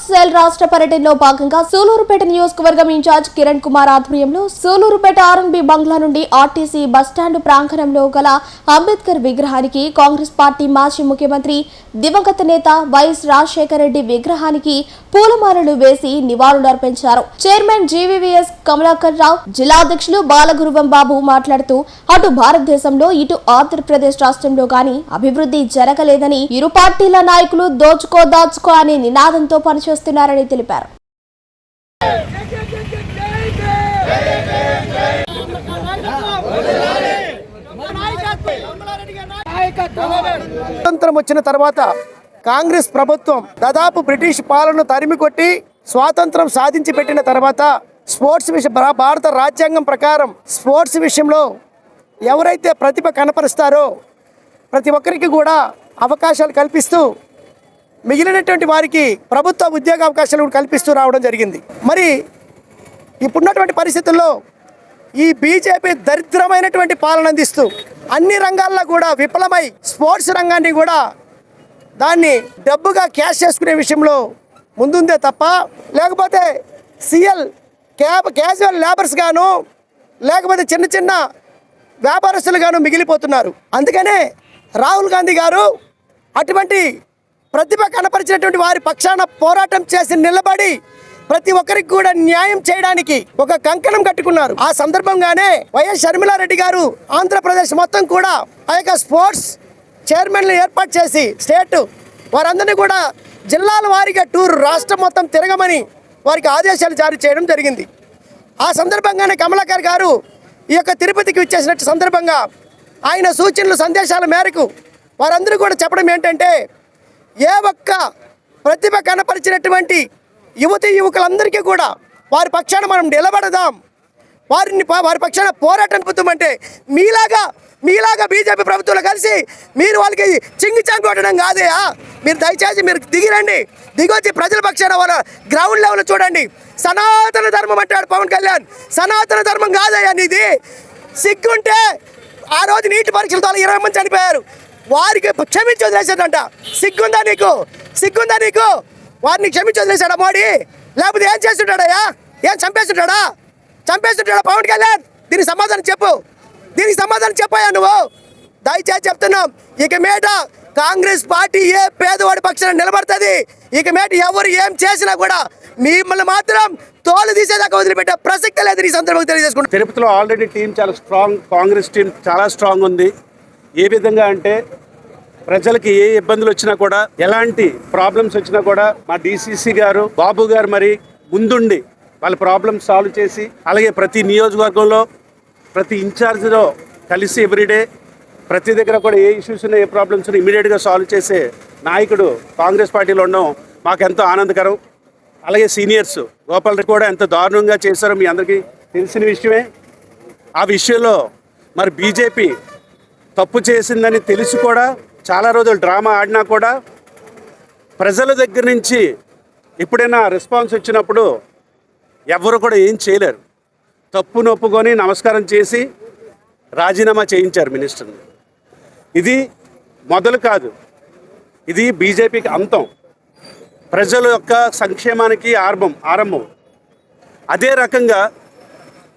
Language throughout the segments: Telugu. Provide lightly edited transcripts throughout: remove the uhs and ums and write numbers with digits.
సెల్ రాష్ట్ర పర్యటనలో భాగంగా సూలూరుపేట నియోజకవర్గం ఇన్ఛార్జ్ కిరణ్ కుమార్ ఆధ్వర్యంలో సూలూరుపేట ఆర్ఎన్బి బంగ్లా నుండి ఆర్టీసీ బస్టాండ్ ప్రాంగణంలో గల అంబేద్కర్ విగ్రహానికి కాంగ్రెస్ పార్టీ మాజీ ముఖ్యమంత్రి దివంగత నేత వైఎస్ రాజశేఖర రెడ్డి విగ్రహానికి పూలమాలలు వేసి నివాళులర్పించారు. చైర్మన్ జీవీవీఎస్ కమలాకర్ రావు, జిల్లా అధ్యక్షులు బాలగురువం బాబు మాట్లాడుతూ అటు భారతదేశంలో ఇటు ఆంధ్రప్రదేశ్ రాష్ట్రంలో గాని అభివృద్ధి జరగలేదని, ఇరు పార్టీల నాయకులు దాచుకో అనే నినాదంతో పనిచేస్తున్నారని తెలిపారు. స్వాతంత్రం వచ్చిన తర్వాత కాంగ్రెస్ ప్రభుత్వం దాదాపు బ్రిటిష్ పాలనను తరిమికొట్టి స్వాతంత్రం సాధించి పెట్టిన తర్వాత స్పోర్ట్స్ విషయం, భారత రాజ్యాంగం ప్రకారం స్పోర్ట్స్ విషయంలో ఎవరైతే ప్రతిభ కనపరుస్తారో ప్రతి ఒక్కరికి కూడా అవకాశాలు కల్పిస్తూ మిగిలినటువంటి వారికి ప్రభుత్వ ఉద్యోగ అవకాశాలు కల్పిస్తూ రావడం జరిగింది. మరి ఇప్పుడున్నటువంటి పరిస్థితుల్లో ఈ బీజేపీ దరిద్రమైనటువంటి పాలన అందిస్తూ అన్ని రంగాల్లో కూడా విఫలమై స్పోర్ట్స్ రంగాన్ని కూడా దాన్ని డబ్బుగా క్యాష్ చేసుకునే విషయంలో ముందుందే తప్ప, లేకపోతే క్యాజువల్ లేబర్స్ గాను లేకపోతే చిన్న చిన్న వ్యాపారస్తులు గాను మిగిలిపోతున్నారు. అందుకనే రాహుల్ గాంధీ గారు అటువంటి ప్రతిభ కనపరిచినటువంటి వారి పక్షాన పోరాటం చేసి నిలబడి ప్రతి ఒక్కరికి కూడా న్యాయం చేయడానికి ఒక కంకణం కట్టుకున్నారు. ఆ సందర్భంగానే వైఎస్ షర్మిలారెడ్డి గారు ఆంధ్రప్రదేశ్ మొత్తం కూడా ఆ యొక్క స్పోర్ట్స్ చైర్మన్లు ఏర్పాటు చేసి స్టేట్ వారందరినీ కూడా జిల్లాల వారీగా టూర్ రాష్ట్రం మొత్తం తిరగమని వారికి ఆదేశాలు జారీ చేయడం జరిగింది. ఆ సందర్భంగానే కమలాకర్ గారు ఈ యొక్క తిరుపతికి విచ్చేసినట్టు సందర్భంగా ఆయన సూచనలు సందేశాల మేరకు వారందరూ కూడా చెప్పడం ఏంటంటే, ఏ ఒక్క ప్రతిభ కనపరిచినటువంటి యువకులందరికీ కూడా వారి పక్షాన మనం నిలబడదాం, వారి పక్షాన పోరాటం పొందుమంటే మీలాగా బీజేపీ ప్రభుత్వంలో కలిసి మీరు వాళ్ళకి చింగిచాంగ్ కొట్టడం కాదయా. మీరు దయచేసి మీరు దిగొచ్చి ప్రజల పక్షాన వాళ్ళ గ్రౌండ్ లెవెల్ చూడండి. సనాతన ధర్మం అంటాడు పవన్ కళ్యాణ్, సనాతన ధర్మం కాదయ్యా నీది. సిగ్గుంటే ఆ రోజు నీటి పరీక్షలతో 20 మంది చనిపోయారు, వారికి క్షమించి వదిలేసాడంట. సిగ్గుందా నీకు? వారిని క్షమించి వదిలేశాడా మోడీ? లేకపోతే ఏం చేస్తుంటాడయ్యా? ఏం చంపేస్తుంటాడా పవన్ కళ్యాణ్? దీనికి సమాధానం చెప్పాయా నువ్వు? దయచేసి చెప్తున్నాం, ఇక మీద కాంగ్రెస్ పార్టీ ఏ పేదవాడి పక్షాన నిలబడుతుంది. ఇక మీద ఎవరు ఏం చేసినా కూడా మిమ్మల్ని మాత్రం తోలు తీసేదాకా వదిలిపెట్టే ప్రసక్తి లేదు. ఈ సందర్భంగా తెలియజేసుకుంటాం. తిరుపతిలో ఆల్రెడీ టీం చాలా స్ట్రాంగ్, కాంగ్రెస్ టీం చాలా స్ట్రాంగ్ ఉంది. ఏ విధంగా అంటే ప్రజలకి ఏ ఇబ్బందులు వచ్చినా కూడా, ఎలాంటి ప్రాబ్లమ్స్ వచ్చినా కూడా మా డీసీసీ గారు బాబు గారు మరి ముందుండి వాళ్ళ ప్రాబ్లమ్స్ సాల్వ్ చేసి, అలాగే ప్రతి నియోజకవర్గంలో ప్రతి ఇన్ఛార్జ్లో కలిసి ఎవ్రీడే ప్రతి దగ్గర కూడా ఏ ఇష్యూస్ ఉన్నా, ఏ ప్రాబ్లమ్స్ ఉన్నా ఇమీడియట్గా సాల్వ్ చేసే నాయకుడు కాంగ్రెస్ పార్టీలో ఉండడం మాకు ఎంతో ఆనందకరం. అలాగే సీనియర్స్ గోపాల్ రెడ్డి కూడా ఎంత దారుణంగా చేశారో మీ అందరికీ తెలిసిన విషయమే. ఆ విషయంలో మరి బీజేపీ తప్పు చేసిందని తెలిసి కూడా చాలా రోజులు డ్రామా ఆడినా కూడా ప్రజల దగ్గర నుంచి ఎప్పుడైనా రెస్పాన్స్ వచ్చినప్పుడు ఎవరు కూడా ఏం చేయలేరు. తప్పును ఒప్పుకొని నమస్కారం చేసి రాజీనామా చేయించారు మినిస్టర్ని. ఇది మొదలు కాదు, ఇది బీజేపీకి అంతం, ప్రజల యొక్క సంక్షేమానికి ఆరంభం. అదే రకంగా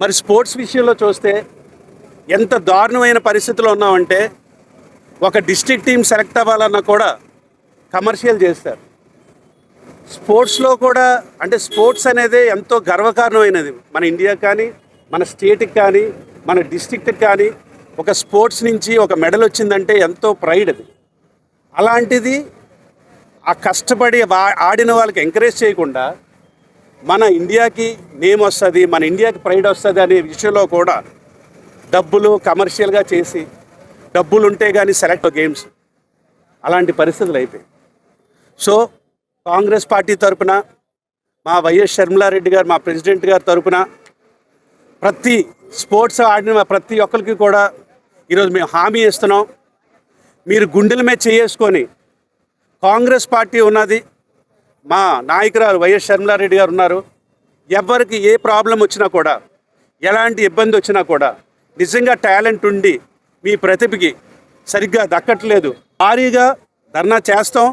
మరి స్పోర్ట్స్ విషయంలో చూస్తే ఎంత దారుణమైన పరిస్థితిలో ఉన్నామంటే, ఒక డిస్ట్రిక్ట్ టీం సెలెక్ట్ అవ్వాలన్నా కూడా కమర్షియల్ చేస్తారు. స్పోర్ట్స్లో కూడా అంటే స్పోర్ట్స్ అనేది ఎంతో గర్వకారణమైనది మన ఇండియా కానీ, మన స్టేట్కి కానీ, మన డిస్ట్రిక్ట్కి కానీ. ఒక స్పోర్ట్స్ నుంచి ఒక మెడల్ వచ్చిందంటే ఎంతో ప్రైడ్ అది. అలాంటిది ఆ కష్టపడి ఆడిన వాళ్ళకి ఎంకరేజ్ చేయకుండా మన ఇండియాకి నేమ్ వస్తుంది, మన ఇండియాకి ప్రైడ్ వస్తుంది అనే విషయంలో కూడా డబ్బులు కమర్షియల్గా చేసి, డబ్బులు ఉంటే కానీ సెలెక్ట్ గేమ్స్, అలాంటి పరిస్థితులు అయిపోయాయి. సో కాంగ్రెస్ పార్టీ తరఫున మా వైఎస్ షర్మిలారెడ్డి గారు, మా ప్రెసిడెంట్ గారి తరఫున ప్రతి స్పోర్ట్స్ ఆడిన ప్రతి ఒక్కరికి కూడా ఈరోజు మేము హామీ ఇస్తున్నాం. మీరు గుండెల మీద చేసుకొని, కాంగ్రెస్ పార్టీ ఉన్నది, మా నాయకురాలు వైఎస్ షర్మిలారెడ్డి గారు ఉన్నారు. ఎవరికి ఏ ప్రాబ్లం వచ్చినా కూడా, ఎలాంటి ఇబ్బంది వచ్చినా కూడా, నిజంగా టాలెంట్ ఉండి మీ ప్రతిభకి సరిగ్గా దక్కట్లేదు, భారీగా ధర్నా చేస్తాం.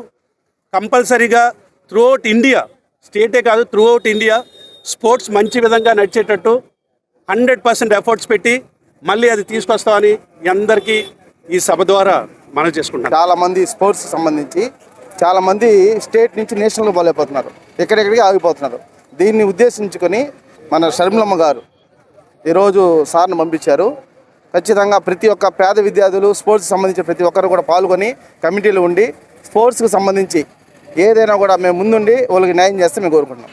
కంపల్సరీగా త్రూఅవుట్ ఇండియా స్టేటే కాదు త్రూ అవుట్ ఇండియా స్పోర్ట్స్ మంచి విధంగా నడిచేటట్టు 100% ఎఫర్ట్స్ పెట్టి మళ్ళీ అది తీసుకొస్తామని అందరికీ ఈ సభ ద్వారా మనం చేసుకుంటాం. చాలామంది స్పోర్ట్స్ సంబంధించి చాలామంది స్టేట్ నుంచి నేషనల్ బాల్ అయిపోతున్నారు, ఎక్కడెక్కడికి ఆగిపోతున్నారు. దీన్ని ఉద్దేశించుకొని మన షర్మిలమ్మ గారు ఈరోజు సార్ను పంపించారు. ఖచ్చితంగా ప్రతి ఒక్క పేద విద్యార్థులు స్పోర్ట్స్కి సంబంధించిన ప్రతి ఒక్కరు కూడా పాల్గొని కమిటీలు ఉండి స్పోర్ట్స్కి సంబంధించి ఏదైనా కూడా మేము ముందుండి వాళ్ళకి న్యాయం చేస్తే మేము కోరుకుంటున్నాం.